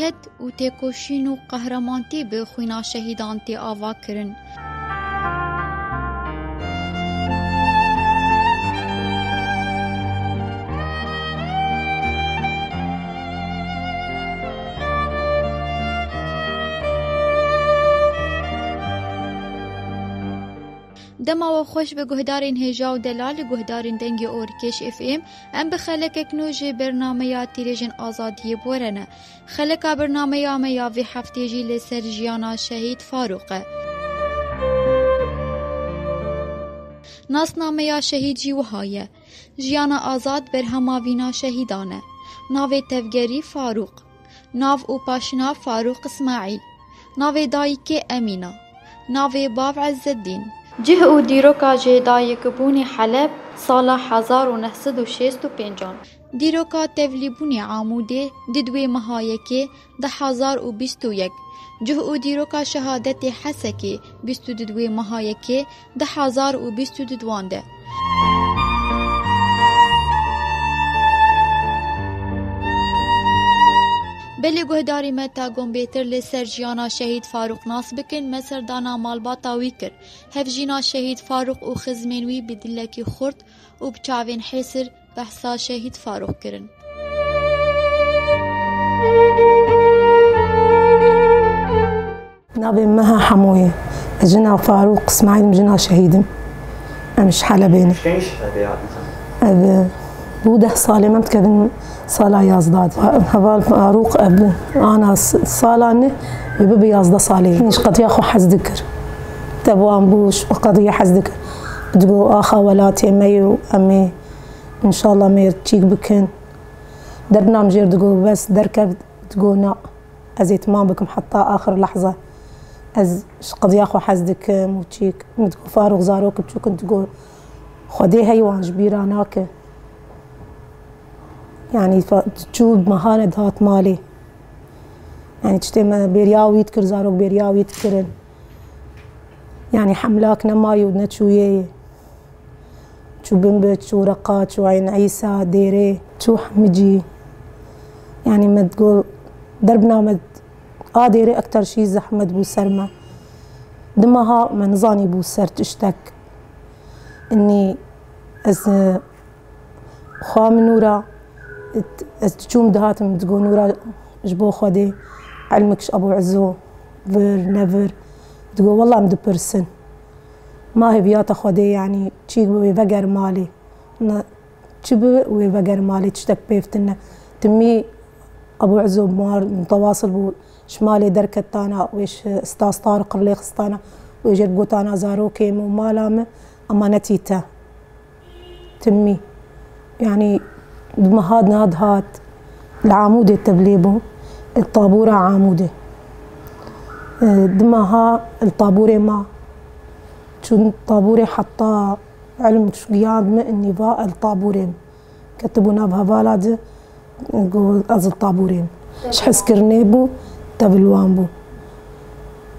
جهد و تێکۆشین و قەهرەمانتێ bi xwîna şehîdan tê ava kirin. دما و خوش به گهدارین هجا و دلال گهدارین دنگی اورکش اف ام ام به خلک اکنوژ برنامه یا تیرژن آزادی بورنه خلک برنامه یا میاوی هفته جی لسر جیانا شهید فاروقه ناسنامه یا شهید جی وهایه جیانا آزاد برهماوینا شهیدانه ناو تفگری فاروق ناو و پاشنا فاروق اسماعیل ناو دایک امینا ناو باو عزالدین جه و دیروکا جهدای کبونی حلب سال 1965 دیروکا تولیبونی عاموده ددوی مهایکی 2021 جه و دیروکا شهادت حسکی 22 مهایکی 2022 بلی گهداری متا گم بیتر لسر جیانا شهید فاروق ناس بکن مسر دانا مالباتا وی کر هف جینا شهید فاروق و خزمینوی بدلکی خورد و بچاوین حسر بحثا شهید فاروق کرن. نابي مها حموية جنا فاروق اسماعيل مجنا شهيدم مش حلبيني شنش هذا بوده صالة ما متكلم صالة يازداد هذا فاروق أنا صالة بيبي يازدا صالة مش قد ياخو حز ذكر تبوان بوش وقضية حز ذكر تقول آخا ولاتي مي وأمي إن شاء الله ما يرتشيك بكن درنا مجير تقول بس دركب تقول نا أزيت ما بكم حتى آخر لحظة از قد ياخو حزدك موتشيك تقول فاروق زاروك بتشوك تقول خدي هيوان جبيراناك يعني تشوف مهانة هات مالي يعني تشتم بيرياوي تكر زاروك بيرياوي تكرن يعني حملاك نماي ونتشويه شو بنبت شو رقات شو عين عيسى ديري شو حمجي يعني ما تقول دربنا مد ديري أكتر شي زحمة بو سرمة دمها منظاني بو سر تشتك إني أز خام نورا تشوم دهاتم تقول نورا جبو خدي علمكش أبو عزو فير نيفر تقول والله مد برسن ما هي بياتا خدي يعني تشيك ويفقر مالي تشبه ويفقر مالي تشتك بيفتنا تمي أبو عزو متواصل بو شمالي دركتانا ويش استاذ طارق الليخستانا ويجر قوتانا زاروكي ومالامه أما نتيتا تمي يعني بمهاد نادهات العامودة التبليبو الطابورة عامودة دمها الطابورة ما شو طابورة حتى علم شقياد ما إني فا الطابورين كتبونا بها فالاد نقول أز الطابورين شحس كرنيبو تبلوان بو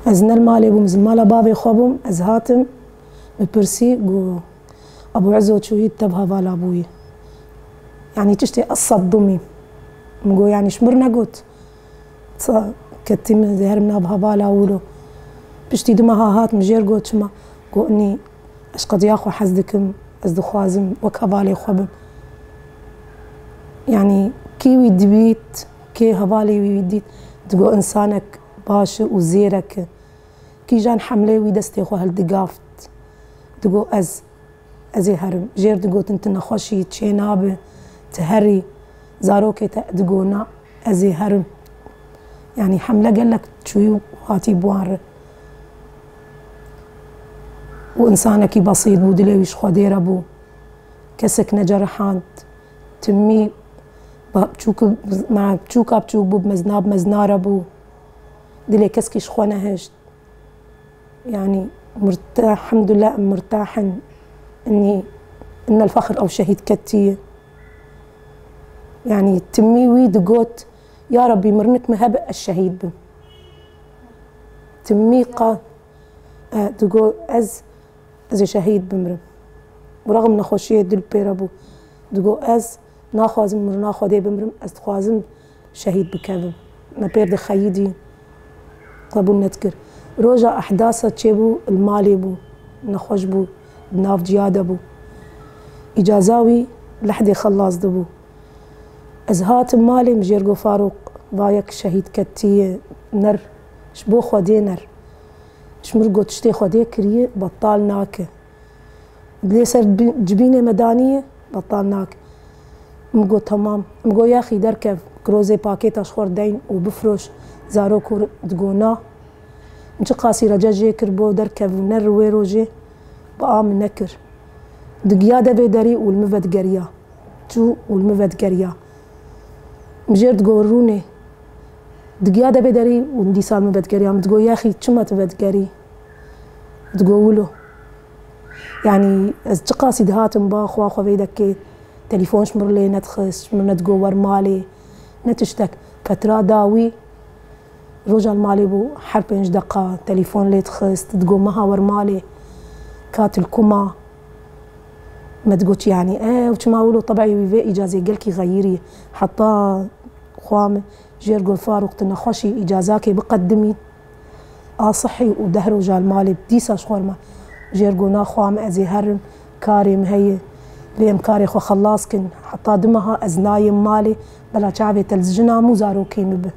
أزنا المالي بو مزمالا بابي خوبهم أزهاتم ببرسي قو أبو عزو شو يتبها فالا بوي يعني تشتي قصة ضمي مقو يعني شمرنا قوت كتيم زهرمنا بها فالا ولو بشتي دمها هات مجير قوت شما قو إني أشقد ياخو حزدكم أزدو خوازم وكفالي خوبم يعني كي دبيت كي هفالي ويديت تقول إنسانك باش وزيرك كي جان حملة ويدستي خو هالدقافت تقول أزي هرم جير تقول انت نخوشي تشينابه تهري زاروكي تقولنا أزي هرم يعني حملة قال لك شوي هاتي بوار وإنسانك بسيط بودليوش خدير أبو كسك نجرحان تمي بتشوك مع بتشوكا بتشوبو بمزناب مزنار أبو دلي كسكيش خونا هشت يعني مرتاح الحمد لله مرتاح إن الفخر أو شهيد كتية يعني تمي ويد قوت يا ربي مرنك مهب الشهيد بم تمي قا تقول أز شهيد بمرم ورغم نخوشية دل بيرابو تقول أز ناخوازم مرنا خدي بمرم أز خوازم شهيد بكذب ما بيرد خيدي قبول نذكر روجا أحداثة تشيبو المالي بو نخوش بو بناف جيادة بو إجازاوي لحدي خلاص دبو أزهات مالي مجيرقو فاروق بايك شهيد كتي نر شبو خودي نر شمرقو تشتي خودي كريه بطال ناكه بلي سر جبينة مدانية بطال ناك مقو تمام مقو يا أخي دركب كروزي باكيت أشخور دين وبفرش زارو كور دقونا نش قاسي رجا جي كربو دركب ونر ويروجي بقى من نكر دقيادة بيدري والمفد قريا تو والمفد قريا مجير تقوروني دقيادة بيدري وندي سال مفد قريا متقو يا أخي شو ما تفد قري تقولو يعني تقاسي دهات مباخ واخو بيدك تليفون شمر لي نتخس شمر نتقور مالي نتشتك فترة داوي رجال مالي بو حربينج دقة تليفون لي تخس تقول مهاور مالي كات الكما ما تقولش يعني وش ما أقوله طبعي ويفي إجازة قالكي غيري حتى خوام جيرقو فاروق تنخوشي إجازاكي بقدمي صحي ودهر رجال مالي بديسا شخور ما جيرقو ناخوام أزي هرم كاري مهي بيم كاري خو خلاص كن حتى دمها أزنايم مالي بلا شعبي تلزجنا مو زاروكي مبه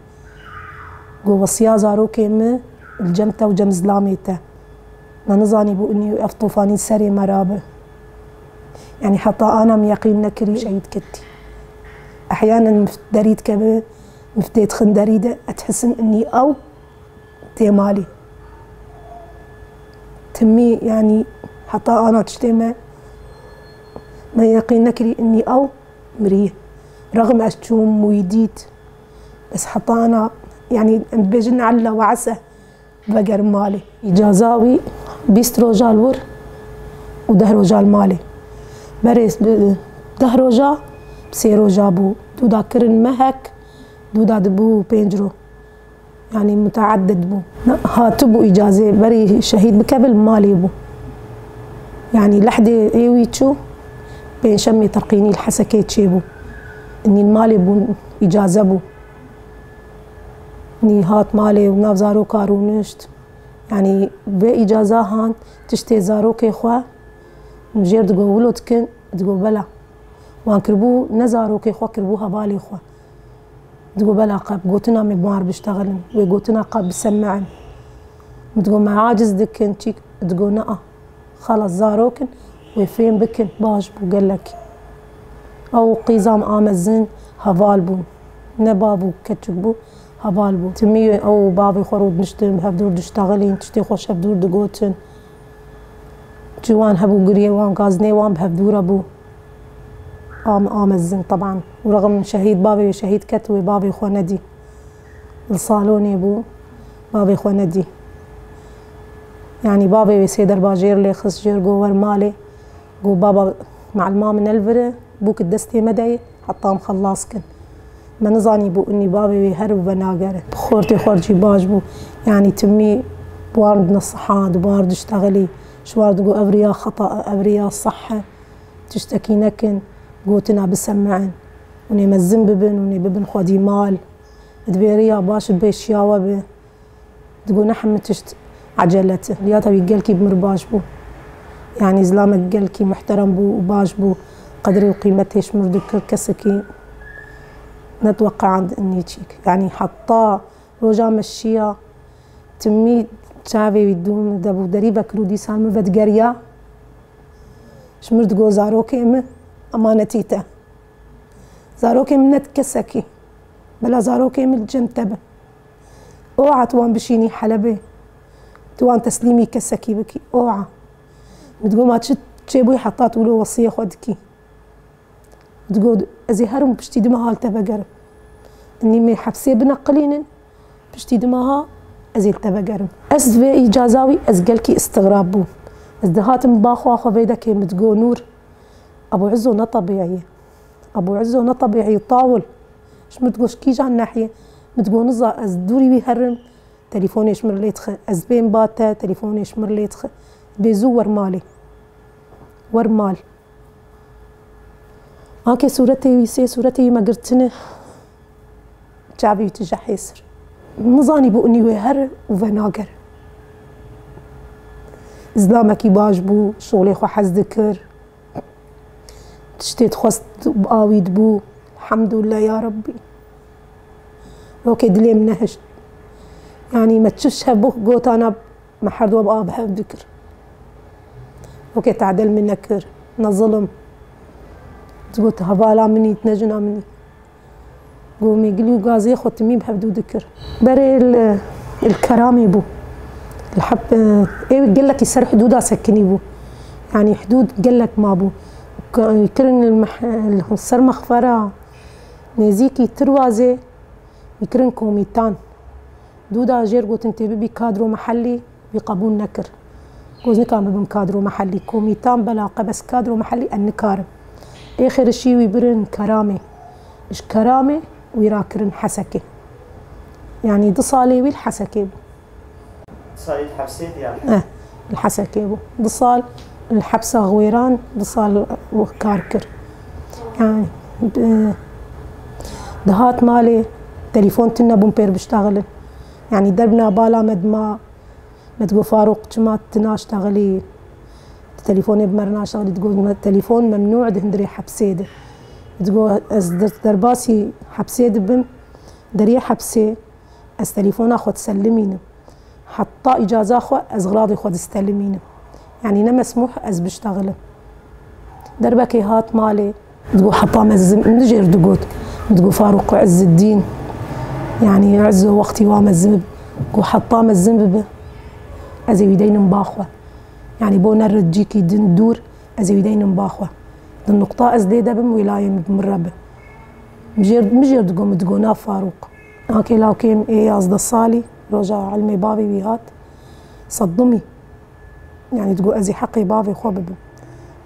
قو وصيا زاروكي مه الجمتة وجم زلاميته ما نظاني بو اني افطوفاني سري مرابه يعني حتى انا ميقين نكري شهيد كتي احيانا دريد كبه مفتيت خندريده اتحسن اني او تيمالي تمي يعني حتى انا تشتمه ما يقين نكري اني او مريه رغم اشوم ويديت بس حتى انا يعني بجن على وعسى بقر مالي إجازاوي بيست رجال ور وده رجال مالي بريس ده رجا بسي رجا بو دودا كرن مهك دودا دبو بينجرو يعني متعدد بو هاتبو إجازة بري شهيد بكبل مالي بو يعني لحدي ايويتشو بين شمي ترقيني الحسكيت شيبو اني المالي بو إجازة بو ني هات مالي وناف زارو كارونشت يعني بإجازة هان تشتي زارو كي خوا مجير تقولو تكن تقول بلا وان كربو نزارو كي خوا كربوها بالي خوا تقول بلا قاب قوتنا مبمار بيشتغلن ويقوتنا قاب بسمعن تقول ما عاجز دكن تشيك تقول نقا خلص زاروكن وفين بكن باش بو قالك او قيزام آمزن هفالبو نبابو كتشبو هبالبو تمي او بابي خرود نشتم هبدور دشتغلين تشتي خوش هبدور دقوتن جوان هبو قريه وان غازني وان بهبدور ابو آمزن طبعا ورغم شهيد بابي شهيد كتوي بابي خو ندي الصالوني بو بابي خو ندي يعني بابي سيدر باجير لي خص جير قوار مالي قو بابا مع الماء من الفره بوك الدستي مدعي حطام خلاصكن ما نظاني بو اني بابي يهرب بناقره بخورتي خورجي باج بو يعني تمي بوارد نصحات بوارد اشتغلي شوارد قو ابرياء خطأ ابرياء صحة تشتكي نكن قوتنا بسمعن وني مزن ببن وني ببن خودي مال دبيريا باش بيش ياوبه تقول نحن تشت عجلته لياتا بيقلكي بمرباش بو يعني زلامك قلكي محترم بو وباش بو قدري وقيمته شمردك كسكي نتوقع عند اني تشيك يعني حطاه روجا مشيا تمي تشافي ويدوم دبو دريبا كرودي سالمه بدقريا شمرد قو زاروكي ام امانتيته زاروكي من نتكسكي بلا زاروكي من الجمتبه اوعى توان بشيني حلبي توان تسليمي كسكي بكي اوعى بتقول ما تشيبوي حطات ولو وصيه خدكي تقول ازي هرم بشتي دمها التبقر اني مي حبسي بنقلين بشتي دمها ازي التبقر از في اجازاوي از قالكي استغراب بو ازدهات مباخو اخو بيدك متقول نور ابو عزو نا طبيعي ابو عزو نا طبيعي طاول اش متقولش كيج عن ناحيه متقول نزا از دوري بيهرم تليفوني يشمر لي تخ از بين باتا تليفوني يشمر لي تخ بيزور مالي ور مال هاكي صورتي ويسي صورتي ما قرتنه شعبي تجح يسر نظاني بو اني وهر وفناقر زلامكي باش بو شغلي خو حز ذكر تشتيت خواست بقاويد بو الحمد لله يا ربي اوكي دلي منهشت يعني ما تشوفش بو قوت انا ما حد وابقى بحب ذكر اوكي تعدل منك نظلم تقول هبالا مني تنجنا مني قومي قليو غازي خدت مين بحب ذكر بري الكرامي بو الحب ايه قال لك يسر حدودها سكني بو يعني حدود قال لك ما بو يكرن السر مخفرة نزيكي تروازي يكرن كوميتان دودا جير قلت انت ببي كادرو محلي بقبول نكر قوزني كان ببن كادرو محلي كوميتان بلاقة بس كادرو محلي النكارم اخر شي ويبرن كرامي اش كرامي ويراكرن حسكي يعني دصالي والحسكي صارت حبسيت يعني الحسكي بو دصال الحبسة غويران دصال وكاركر يعني دهات مالي تليفون تنا بومبير بشتغل يعني دربنا بالا ما تقول فاروق كما تنا اشتغلي تليفوني بمرنا اشتغلي تقول التليفون ممنوع دهندري حبسيده تقول از درباسي حبسيد بم دري حبسي از تليفون اخو تسلمينه حتى اجازه اخو از غراضي خو تستلمينه يعني نا مسموح از بشتغل دربك هات مالي تقول حطام الزم نجير تقول فاروق عز الدين يعني عز وقتي وام الزنب تقول حطام الزنب ازي ويدين مباخوه يعني بو نرد جيكي دور ازي ويدين مباخوه النقطة أزديدة بم ولاية مربة مجير تقول ناف فاروق هاكي لاكيم إيه أصد الصالي رجع علمي بابي بيهات صدمي يعني تقول أزي حقي بابي خواب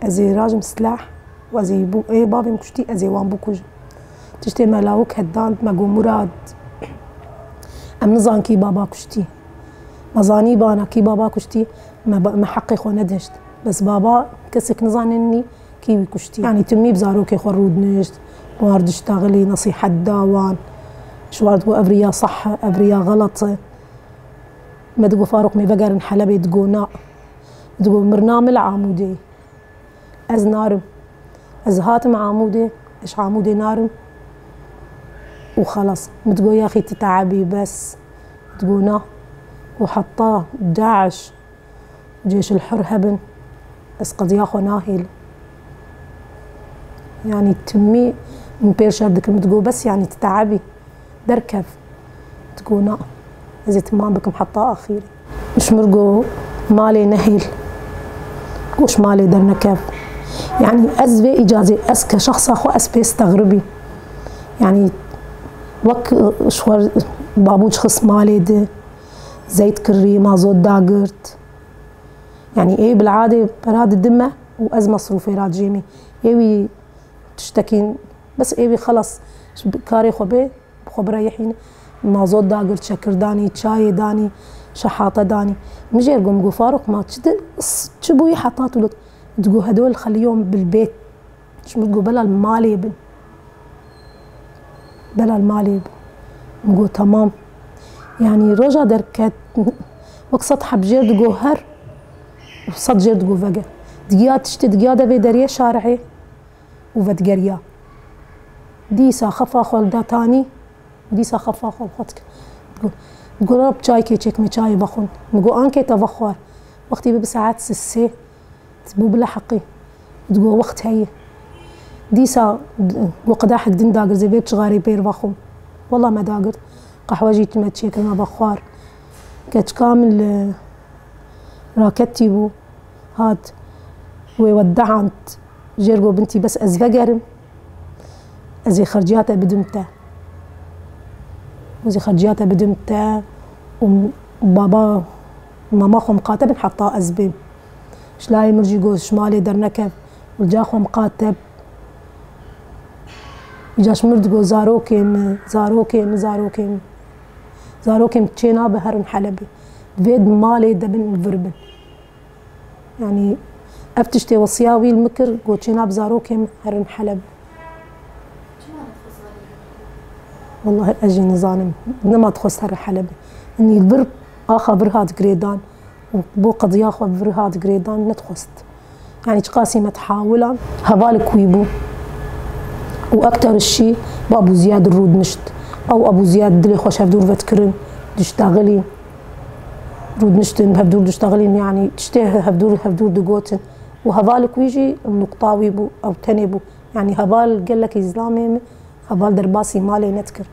أزي راجم سلاح وأزي بو إيه بابي مكشتي أزي وان بوكوج تشتي ملاوك هدان مقو مراد أم نظان كي بابا كشتي مظاني بانا كي بابا كشتي ما حقي خو ندهشت بس بابا كسك نظان إني كيوي كشتي يعني تمي بزاروكي خرود نشت وارد اشتغلي نصيحة داوان شوار تقول أفريا صح أفريا غلط ما تقول فاروق مي بقرن حلبي تقول نا تقول مرنام العامودي أز نارم أز هاتم عامودي إيش عامودي نارم وخلاص متقول يا أخي تتعبي بس تقول نا وحطاه داعش جيش الحر هبن اسقط ياخو ناهيل يعني تمي من بيرشر ديك تقول بس يعني تتعبي دركف تقول نا إذا تمام بك محطة أخيرة مش مرقو مالي نهيل وش مالي درنا كيف يعني أزبي إجازة أسك شخص أخو أسبي استغربي يعني وك شوار بابوش خص مالي ده زيت كري ما زود داقرت يعني إيه بالعادة براد الدمة وأز مصروفي راد جيمي إيه تشتكين بس إيه خلص كاري خبي بريحين ما زود داقرت شكر داني شاي داني شحاطة داني مجي أرقم قو فاروق ما تشبوي حطاتو لك تقول هدول خليهم بالبيت مش متقول بلا المالي يبن بلا المالي يبن نقول تمام يعني رجع دركت وقصد حب جير تقول هر وصد جير تقول فقا دقيقة تشتي دقيقة دبي دريه شارعي وفتقريا ديسا خفا خول داتاني ديسا خفا خول خطك تقول رب شاي كي تشيك مي شاي بخون نقول انكي تفخوار وقتي بساعات سسي تبو بلا حقي تقول وقت هي ديسا وقداح الدين داقر زي بيت شغاري بير بخون والله ما داقر قحوة جيت ما تشيك ما بخوار كت كامل راكتي بو هات ويودعنت جيرقو بنتي بس ازفقرم ازي خرجياتها بدمته وزي خرجياتها بدمته وبابا ماماخو مقاتب حطاه ازبيم شلاي مرجي قوز شمالي درنكب والجاخو مقاتب يجاش مرد قو زاروكيم زاروكيم زاروكيم زاروكيم تشينا بهرن حلبي بيد مالي دبن الفربن يعني افتشتي وصياوي المكر قو تشينا بزاروكيم هرن حلب والله أجي نظام نما تخص هر حلبة إني البر آخا برهاد جريدان وبو قضية آخا برهاد جريدان نتخصت يعني تقاسي متحاولا هبالك ويبو وأكتر الشيء بأبو زياد الرود نشت أو أبو زياد دلي خوش هفدور فتكرن تشتغلين رود نشتن هفدور تشتغلين يعني تشتيه هفدور دقوتن وهبالك ويجي النقطاوي بو أو تنبو يعني هبال قال لك إسلامي هبال درباسي مالي نتكر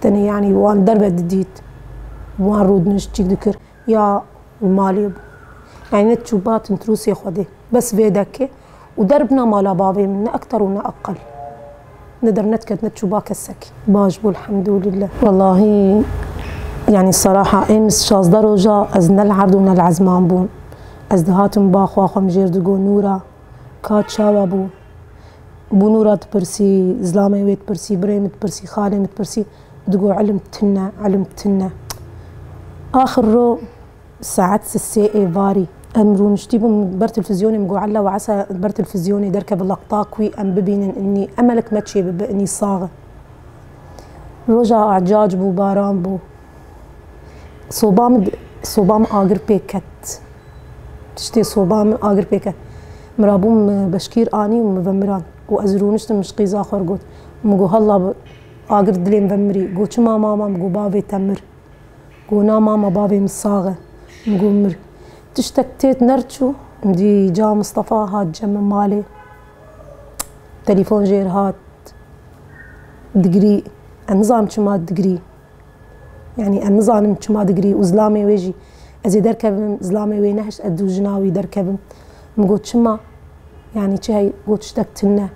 تاني يعني وان دربة ديت وان رود نشتيك ذكر يا المالي بو يعني نتشوبات نتروسي خده بس فيدك ودربنا مالا بابي من أكتر ونا أقل ندر نتكت نتشوبا كسك باش بو الحمد لله والله يعني الصراحة امس شاز درجة از نلعرض ونلعزمان بون از دهاتم باخوا خم جيردقو نورا كات شاوا بو نورا تبرسي زلامي ويت برسي بريم تبرسي خالم تبرسي دقو علم تنا آخر رو ساعات الساعة فاري أمرو نشتيبو بر تلفزيوني مقو علا وعسى بر تلفزيوني دركب اللقطاكوي أم ببين إني أملك ماتشي بإني صاغة رجع أعجاج بو باران بو صوبام آقر بيكت تشتي صوبام آقر بيكت مرابوم بشكير آني ومفمران وأزرو نشتم مشقي زاخر قوت مقو هلا آقر دلي مفمري قو چما ماما مقو بابي تمر قو نا ماما بابي مصاغة مقو مر تشتكتيت نرتشو مدي جا مصطفى هاد جم مالي تليفون جير هات دقري النظام چما دقري يعني النظام چما دقري وزلامي ويجي ازي دركبم زلامي وينهش ادو جناوي دركبم مقو چما يعني چه هي قو تشتكتنا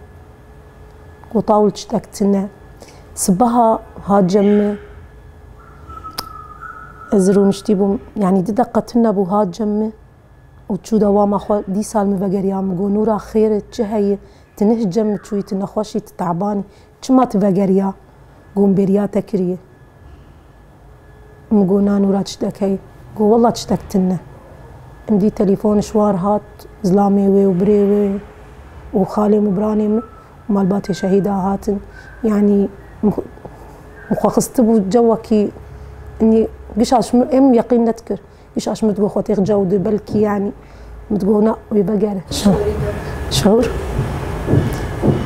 قو طاول تشتكتنا صبها هاد جمي ازرو مشتيبو يعني دي دقتنا بو هاد جمي وتشو دوام خو دي سال مفقريا مقو نورا خير چه هي تنه جم تشوي تنخوشي تتعباني چما تفقريا قوم بريا تكريه مقو نورا تشتكي قو والله تشتكتنا عندي تليفون شوار هات زلامي وبريوي وخالي مبراني ومالباتي شهيدة هاتن يعني مخصصت بو جوكي اني قشاش ام يقين نتكر قشاش متقو خوتيق جودة بلكي يعني متقو نا ويبقر شعور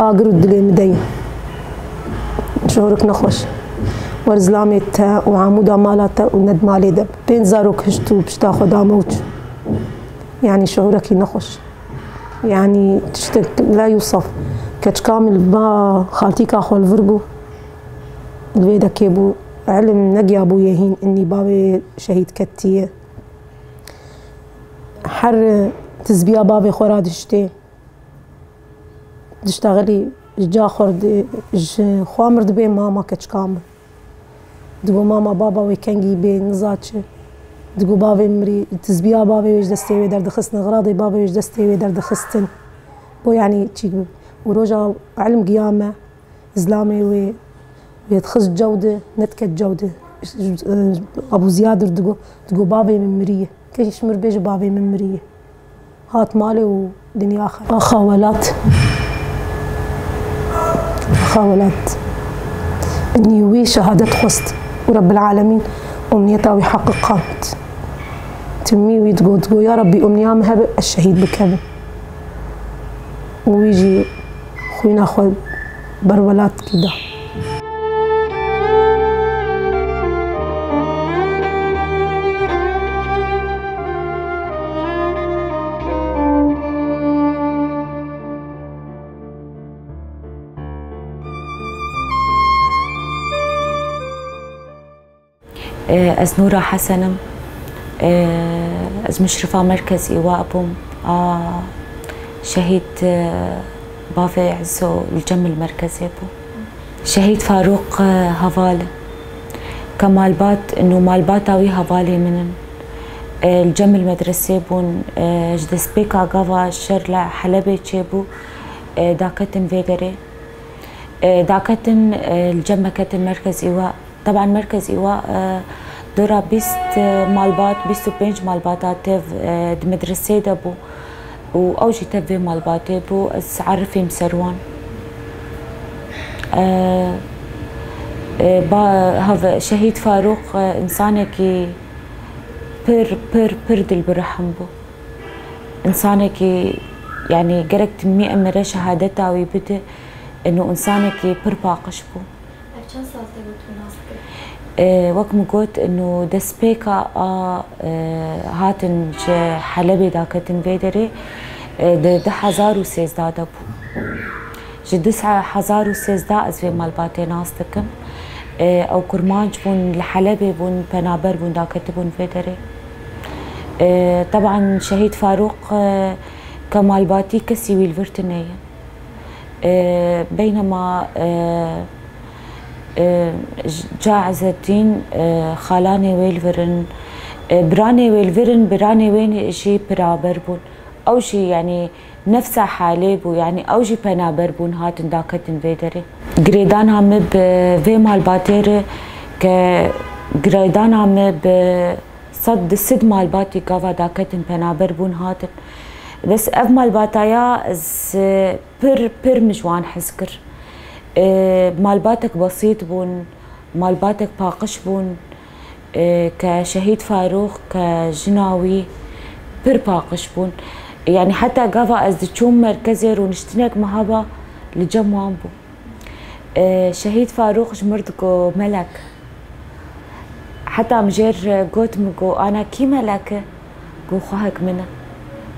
اقرو الدلي مدين شعورك نخوش ورزلامي تا وعمودا مالاتا وند مالي دب بين زاروك هشتو بشتا خدا موت يعني شعورك نخوش يعني تشتك لا يوصف كتش كامل با خالتيك اخو الفرقو الفيدا كيبو علم نقيا ابو يهين اني بابي شهيد كتيه حر تزبيا بابي خوراد شتي تشتغلي جا خورد خوامر دبي ماما كتش كامل دقو ماما بابا ويكنجي بي نزاتش دقو بابي مري تزبيا بابي ويش دستي وي درد خستن غراضي بابي ويش دستي وي درد خستن بو يعني تشيك وروجا علم قيامه زلامي وي بيتخص جودة نتكت جودة أبو زياد دقو بابي من مرية كيش مر بيج بابي من مرية هات مالي ودنيا آخر أخاولات إني وي شهادة خست ورب العالمين أمنيتها ويحققها تمي ويتقو يا ربي أمنية مهب الشهيد بكذا ويجي خوينا خو برولات كده از نورا حسنم از مشرفة مركز إيواء بوم شهيد بافي عزو الجم المركزي بو شهيد فاروق هفالة كمالبات إنه مالباتاوي هفالي من الجم المدرسي بون جدس بيكا قفا شرلع حلبي تشيبو داكتن فيغري داكتن الجم كتن مركز إيواء طبعا مركز إيواء دورا بيست مالبات بيستو بينج مالباتات تيف مدرسي دابو وأوجي تبي مالباتي بو عرفي مسروان هذا شهيد فاروق إنسانك بر دل برحم بو إنسانك يعني قرقت 100 مرة شهادتها ويبدأ إنه إنسانك بر باقش بو. كم سال تقول مناسبة؟ وقت ما قلت إنه دسبيكا هاتن حلبي داكتن فيدري ده 1016 بو. جدس 1016 أزوي مال باتي ناستكم أو كرمانج بون لحلبي بون بنابر بون داكت بون فيدري. طبعا شهيد فاروق كمال باتي كسي ويلفرتنية بينما جا عز الدين خالاني ويلفرن براني ويلفرن براني وين اشي برابر بون او شي يعني نفسها حالي بو يعني او شي بنابر بون هاتن داكتن فيدري جريدان هم بفي مال باتير ك جريدان هم بصد السد مال باتي قافا داكتن بنابر بون هاتن بس اف مال باتايا از بر مجوان حسكر مال باتك بسيط بون مال باتك باقش بون كشهيد فاروق كجناوي بر باقش بون يعني حتى قافا ازدشوم مركزير ونشتنك مهابا لجموان بو شهيد فاروق جمردكو ملك حتى مجير قوت مقو انا كي ملكه قو خوهك منه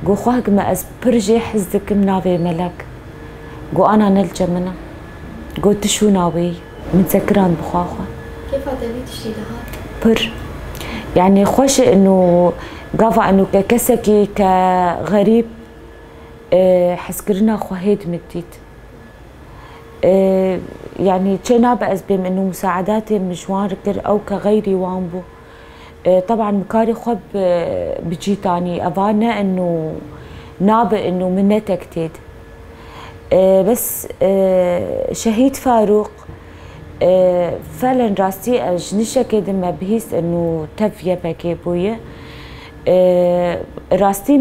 قو خوهك ما از برجي حزدك منافي ملك قو انا نلجا منه قلت شو ناوي متذكران بخاخه كيف تبي تشتري هاد؟ بر يعني خوش انه قافا انه ككسكي كغريب حسكرنا خوهيد مديت يعني تشينا بأس بهم انه مساعداتي مجوان ركر او كغيري وامبو طبعا مكاري خوب بجيتاني افانا انه نابئ انه منتك تيد بس شهيد فاروق فعلا راستي اجنشة كده ما بهيس انه تفيا باكي بويا راستي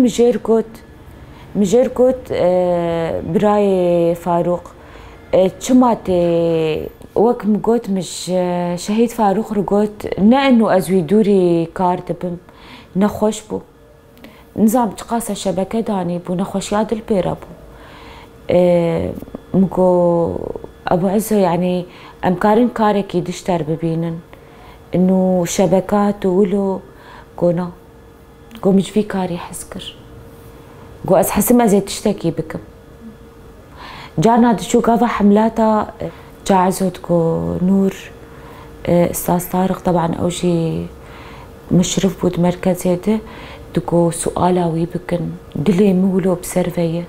مجير كوت براي فاروق چماتي وقت مقوت مش شهيد فاروق رقوت نا انه ازوي دوري كارت بم نخوش بو نظام تقاسة شبكة داني بو نخوش ياد البيرا بو مكو ابو عزو يعني امكارن كارك يدشتر ببينن انه شبكات ولو قونا قو مش في كاري حسكر قو از حسما زي تشتكي بكم جانا دشو قافا حملاتا جا عزوتكو نور استاذ طارق طبعا اوجي مشرف بود مركز هيدا دكو سؤالاوي بكن دلي مولو بسرفيه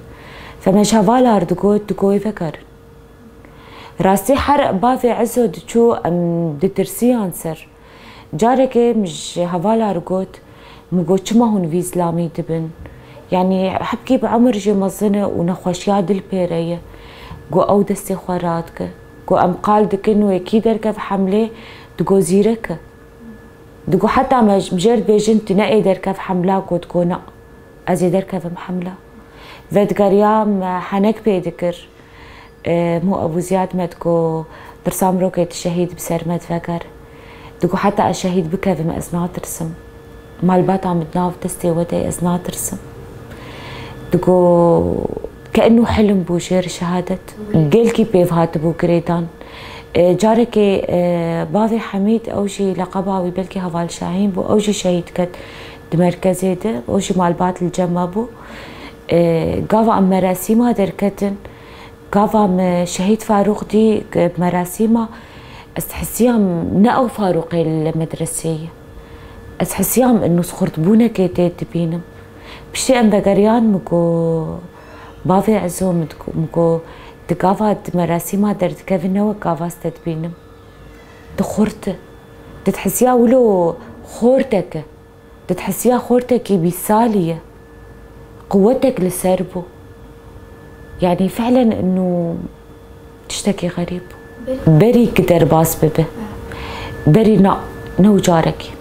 فما شافالار دكو يفكر راستي حرق بافي عزو دشو ام دترسيان سر جاركي مش هفالار قوت مقو چما هون فيز لامي دبن يعني حبكي بعمر جي مظنة ونخوشياد البيرية قو او دستي خواراتك قو ام قال دكن ويكي دركف حملة دقو زيرك دقو حتى مجرد بيجن تنقي دركف حملة قو دقو نا ازي دركف محملة فيد قريام حنك بيدكر مو ابو زياد مدكو درسام روكيت الشهيد بسر مد فكر دقو حتى الشهيد بكف ما ازنا ترسم مالبات عم تناف دستي ودي ازنا ترسم دقو كأنه حلم بوشير شهادة قلكي بيف هاتبو قريدان جاركي باضي حميد أوجي لقباوي بلكي هفال شاهين بو أوجي شهيد كد دمركزي ده أوجي مالبات الجمع بو قافا أم مراسيما دركتن قافا أم شهيد فاروق دي مراسيما استحسيهم نقو فاروقي المدرسية استحسيهم إنه سخرطبونا كيتي تبينم بشي أم بقريان مكو بافي عزو مكو دقافا مراسيما درد كافينا وقافا استدبينم دخورت تتحسيها ولو خورتك تتحسيها خورتك بيسالية قوتك لسربو يعني فعلا انه تشتكي غريب بري كدر باس ببه بري نا نو جارك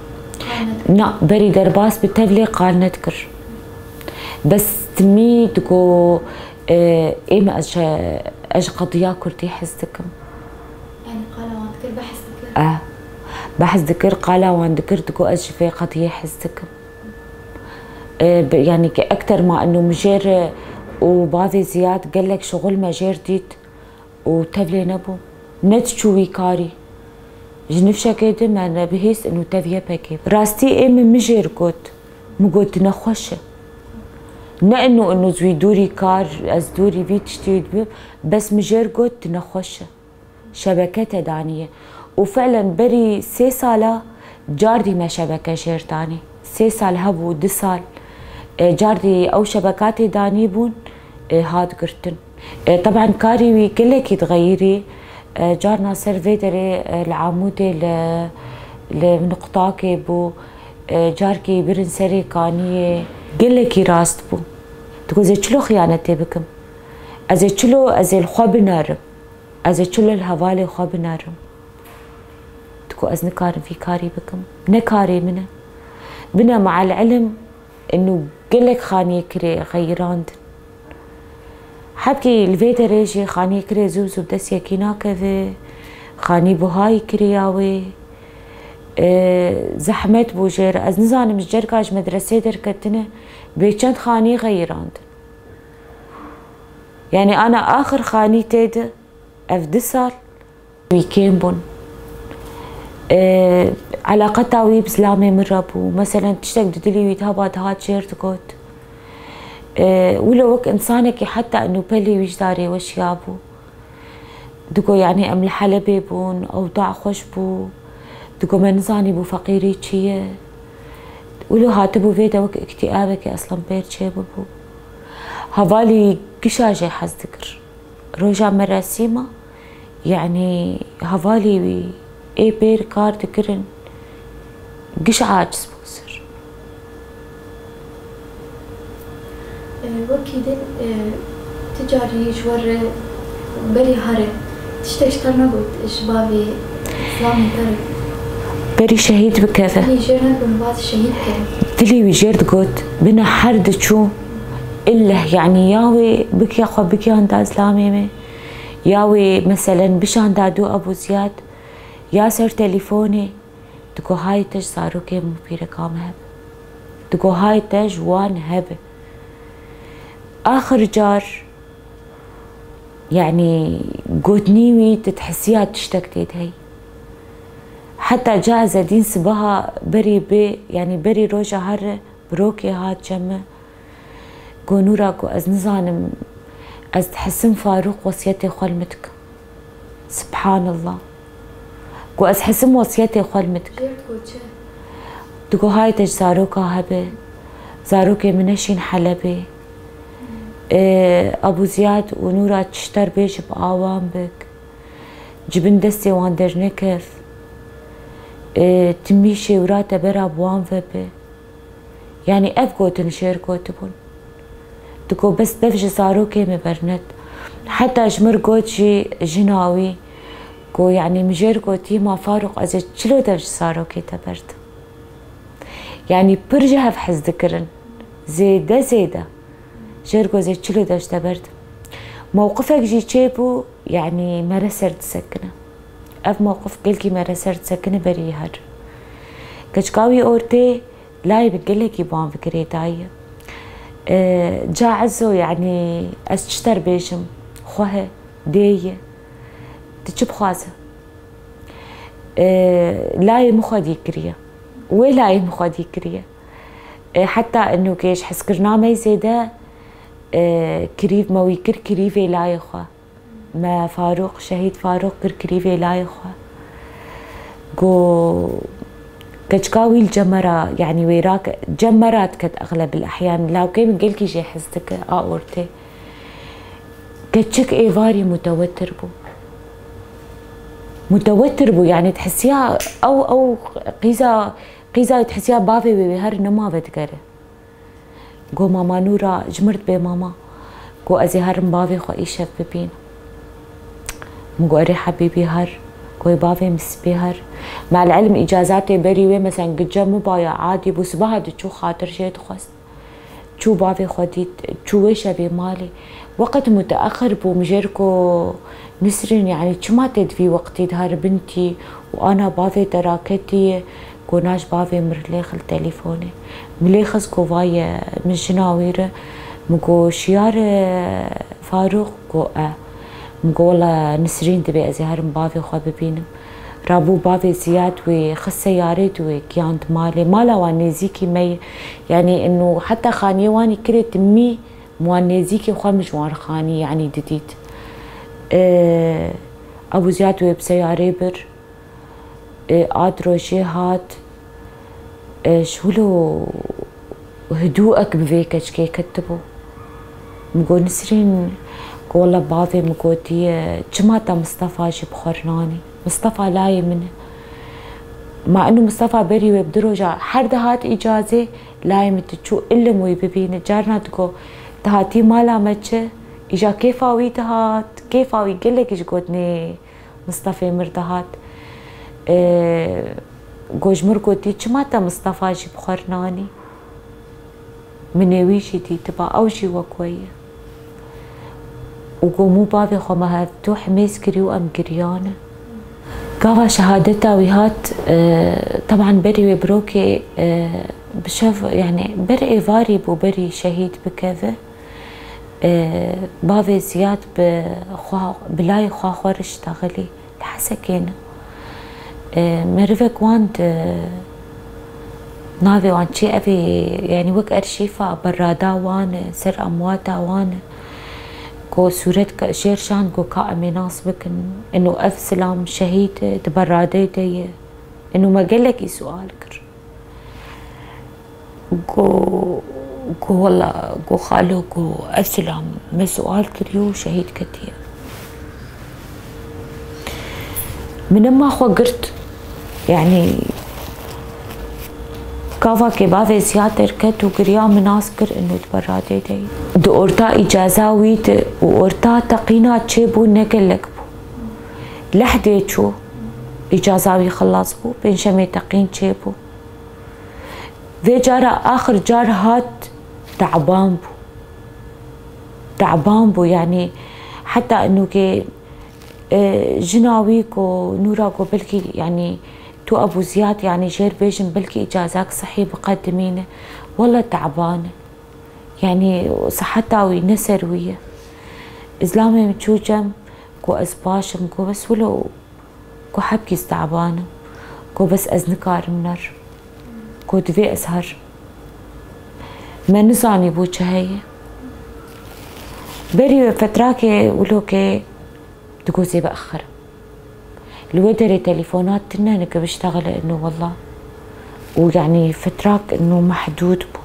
نا بري درباس بتفلي قال نذكر بس تمي تقو إيه ما أج قضية كرتي حسكم يعني قال ما تكر بحسك بحث ذكر قالا وان ذكرت كو أجفي قضية حزتكم يعني أكثر ما إنه مجير وبعضي زياد قال لك شغل مجير ديت وتبلي نبو نتشوي كاري جنفشا كده ما بهيس إنه تبيه بكي راستي إيه من مجير قوت مقوت نخوشه نا إنه زوي دوري كار از دوري بيت شتيد بس مجير قوت نخوشه شبكته دانية وفعلا بري 3 سالة جاردي ما شبكة جير داني 3 سال هبو 2 سال جاردي او شبكاتي داني بون هاد قرتن طبعا كاريوي كلك يتغيري جارنا سيرفيدري العمودي لنقطاكي بو جاركي برن سري كانية كلك راست بو تقول زي چلو خيانتي بكم ازي چلو ازي الخواب نارم ازي چلو الهوالي خواب نارم تقول از نكارم في كاري بكم نكاري منه بنا مع العلم انه قلك خاني كري غيراند حبكي الفيتا ريجي خاني كري زوزو بدس يكينا كذا خاني بوهاي كرياوي زحمت بوجير از نزانم جركاج مدرسة دركتنا بيچند خاني غيراند يعني انا اخر خاني تيدا اف سال ويكين بون علاقتها ويا بسلامي مربو مثلا تشتاق ددلي ويتهبط هاد شيرت كوت ولو وك انسانك حتى انه بلي وجداري وش يابو دقو يعني ام الحلبي بون او ضاع خوش بو دقو منزاني بو فقيري تشيه ولو هاتبو فيدا وك اكتئابك اصلا بير تشيبو بو هفالي قشاجي حز ذكر روجا مراسيما يعني هفالي اي بير كار ذكرن قش عاجز بوسر وكيدن تجاري جور بري هاري تشتغل نقول شبابي اسلامي ترى بري شهيد بكذا هي جيران بنبات شهيد كذا تلي وجيرد قوت بنا حرد شو إلا يعني ياوي بكي أخو بكي عند إسلامي ياوي مثلا بشان دادو أبو زياد ياسر تليفوني تقول هاي تج صاروا كي مو في رقم هب تقول هاي تج وان هب آخر جار يعني قوتنيوي تتحسيها تشتكتيت هي حتى جاء زادين سبها بري بي يعني بري روجا هر بروكي هاد جمع قو نورا قو از نزانم از تحسن فاروق وصيتي خلمتك سبحان الله قو از حسم وصيتي خلمتك تقو هاي تج زاروكا هبه زاروكي منشين حلبي ابو زياد ونورا تشتر بيش بآوان بك جبن دستي وان درنكف تميشي وراتا برا بوان فبه يعني اف قوتن شير قوتبون تقو بس دفج زاروكي مبرنت حتى جمر قوتشي جناوي قو يعني مجير قوتي ما فاروق ازي چلو دفج زاروكي تبرد يعني برجها في حز ذكرن زيدا جيرقو زي چلو دفج تبرد موقفك جي تشيبو يعني مرة سرد سكنه اف موقف قلكي مرة سرد سكنه بريهر كشكاوي اورتي لاي بقلكي بوان فكري دايه جا عزو يعني أشتر بيشم خوها دية تجيب خوازة لاي مخدي كريا ولاي مخدي كريا حتى إنه كيش حس كرنامي زيدا كريف ما ويكر كريفي لاي خوا ما فاروق شهيد فاروق كر كريفي لاي خوا جو كشكاوي الجمرة يعني ويراك جمرات كت أغلب الأحيان لو كيف قلكي شي حزتك أورتي كتشك إيفاري متوتر بو يعني تحسيها أو قيزة تحسيها بافي بهر نما بتكره قو ماما نورا جمرت بي ماما قو أزي هر بافي خو إيشف ببين مقو أري حبيبي هر كوي بافي مسبيهر مع العلم إجازاتي بريوي مثلا قد جا مبايع عادي بس بعد تشو خاطر شي تخص شو بافي خديت شو ويشة مالي وقت متأخر بو مجركو نسرين يعني ما تدفي وقتي دهار بنتي وأنا بافي تراكتي كوناش بافي مرليخ التليفوني مليخز كوفاية من جناويرة مكو شيار فاروق كو مكو والله نسرين تبي أزهر بافي خو ببينم رابو بافي زياد وخس سيارات وكيانت مالي مالا وانيزيكي مي يعني انه حتى خاني واني كريت مي موانيزيكي خو مجوار خاني يعني جديد ابو زياد بسيارة بر ادرو جهات شولو هدوءك بفيكش كي كتبو مقو نسرين والله بافي مقوتي جماتا مصطفى جيب خورناني مصطفى لاي منه مع انه مصطفى بري وبدروجا حرد هات اجازه لاي متشو الا مو ببين جارنا تقو تهاتي مالا متشه اجا كيفاوي تهات كيفاوي قال لك ايش قوتني مصطفى مردهات جوج مرقوتي جماتا مصطفى جيب خورناني منويشي تي تبا اوجي وكويه وقومو بابي خو ما هاتو حميس كريو ام كريانه قاوا شهادتها ويهات طبعا بري وبروكي بشوف يعني بري فاري بو بري شهيد بكذا بافي زياد بلاي خواخور اشتغلي لحسكينه مرفك واند نافي وان شي ابي يعني وك ارشيفا برادا وان سر امواتا وان كو سورة شيرشان كو كائمي ناس بكن انه اف سلام شهيد تبرادي دي انه ما قالك سؤال كر كو والله كو خالو كو اف سلام ما سؤال كريو شهيد كتير من ما خقرت يعني كافا كي بافي زيادة ركت وقريا مناسكر انه تبرادي دي دو اورتا اجازة ويت واورتا تقينا تشيبو نقلك بو لحدي شو اجازة ويخلص بو بين شمي تقين تشيبو في جارة اخر جار هات تعبان بو يعني حتى انه كي جناويكو نوراكو بلكي يعني تو ابو زياد يعني جير بيجن بلكي اجازاك صحي بقدمينه والله تعبانه يعني صحتها وينسر ويا ازلامي متشوجم كو اسباشم كو بس ولو كو حبكي استعبانه كو بس ازنكار منر كو دفي اسهر ما نزاني بوجه هي بري فتراكي ولوكي تقوزي بأخر الودري تليفونات تنانك بشتغل انه والله ويعني فتراك انه محدود بو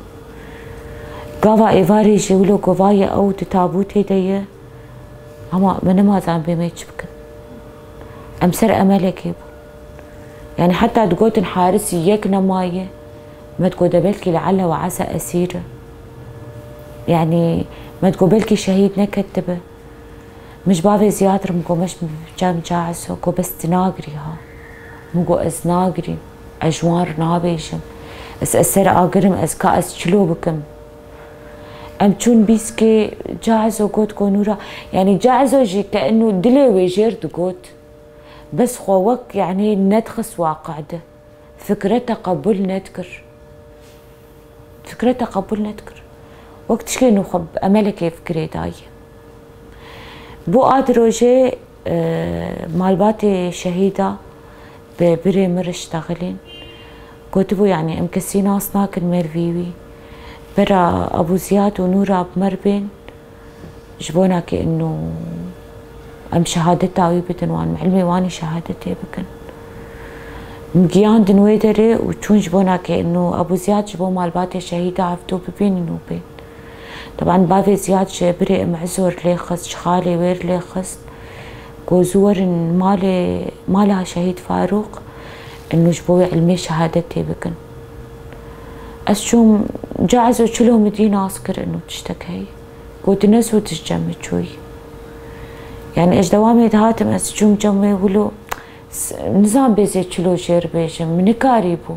قاوا ايفاري جولو قوايا او تتابوت هيدية اما من ما زان بيميتش بكن امسر امالك يبو يعني حتى تقول حارسي يكنا مايه ما تقول بلكي لعل وعسى اسيره يعني ما تقول بلكي شهيد نكتبه مش بافي زيادة مكو مش جام جاعسو كو بس تناقري ها مكو از ناقري اجوار نابيشم اس اسر اقرم از كاس شلو بكم ام تشون بيسكي جاعزو قوت كونورا يعني جاعزو جي كأنه دلي ويجير تقوت بس خوك يعني ندخس واقعده فكرة تقبل نذكر فكرة تقبل نذكر وقت شكي خب امالك فكري داي بو ادروجي مالباتي شهيدة ببري مر اشتغلين كتبو يعني امكسي ناس ناكل مرفيوي برا ابو زياد ونورا بمربين جبونا كأنه ام شهادتها ويبتن وان معلمي واني شهادتي بكن مقيان دنويدري وتشون جبونا كأنه ابو زياد جبو مالباتي شهيدة عفتو ببين انو بين طبعا بافي زياد بري معزور ليخس شخالي وير ليخس كوزور مالها شهيد فاروق انه جبوي علمي شهادتي بكن اسشوم جاعزو شلو مدينة اسكر انه تشتكي قوت نسو تجمع شوي يعني ايش دوامي هاتم اسشوم جمي ولو نظام بيزي شلو جير بيجم من كاريبو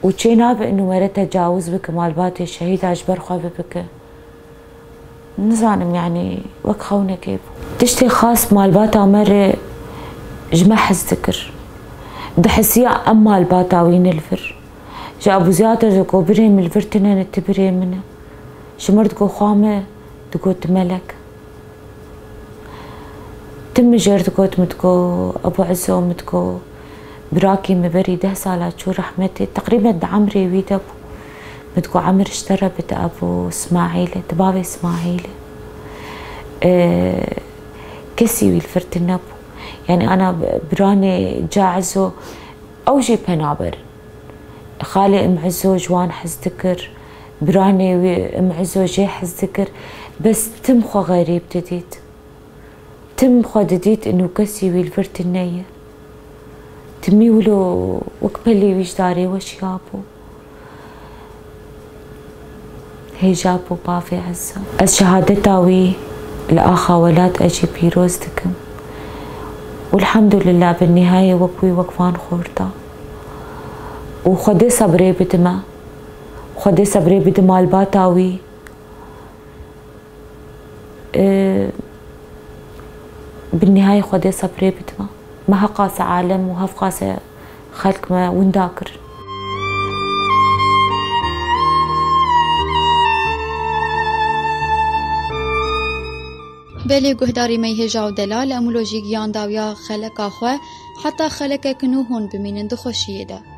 وشي نابع انه مرة تجاوز بك مال باتي الشهيد اجبر خوابه بك نظام يعني وك خونه كيف تشتي خاص مال باتا مرة جمع حزتكر بحسيا اما الباتاوين الفر جا ابو زياد دكو بريم الفر تنن تبريم منه شمرت كو خامه دكو تملك تم جرت كو تمتكو ابو عزو متكو براكي مبري 10 سالات شو رحمتي تقريبا د عمري ويد ابو متكو عمر اشترى بت ابو اسماعيل تبابي اسماعيل كسي والفرت النبو يعني انا براني جاعزو او جي بنابر خالي ام عزو جوان حزتكر براني ام عزو جي حزتكر بس تمخو غريب تديت تمخو دديت انه كسي والفرت النية تمي ولو وكبلي ويجداري وش يابو هي جابو بافي عزة الشهادتاوي لآخا ولاد أجي بيروز دكم والحمد لله بالنهاية وكوي وكفان خورتا وخدي صبري بدما خدي صبري بدما الباتاوي بالنهاية خدي صبري بدما ما هقاسة عالم وهفقاسة خلق ما ونداكر بلي گهداری می هجا و دلال امولوژی گیان داویا خلق آخوه حتی خلق کنو هون بمینن دو خوشیه ده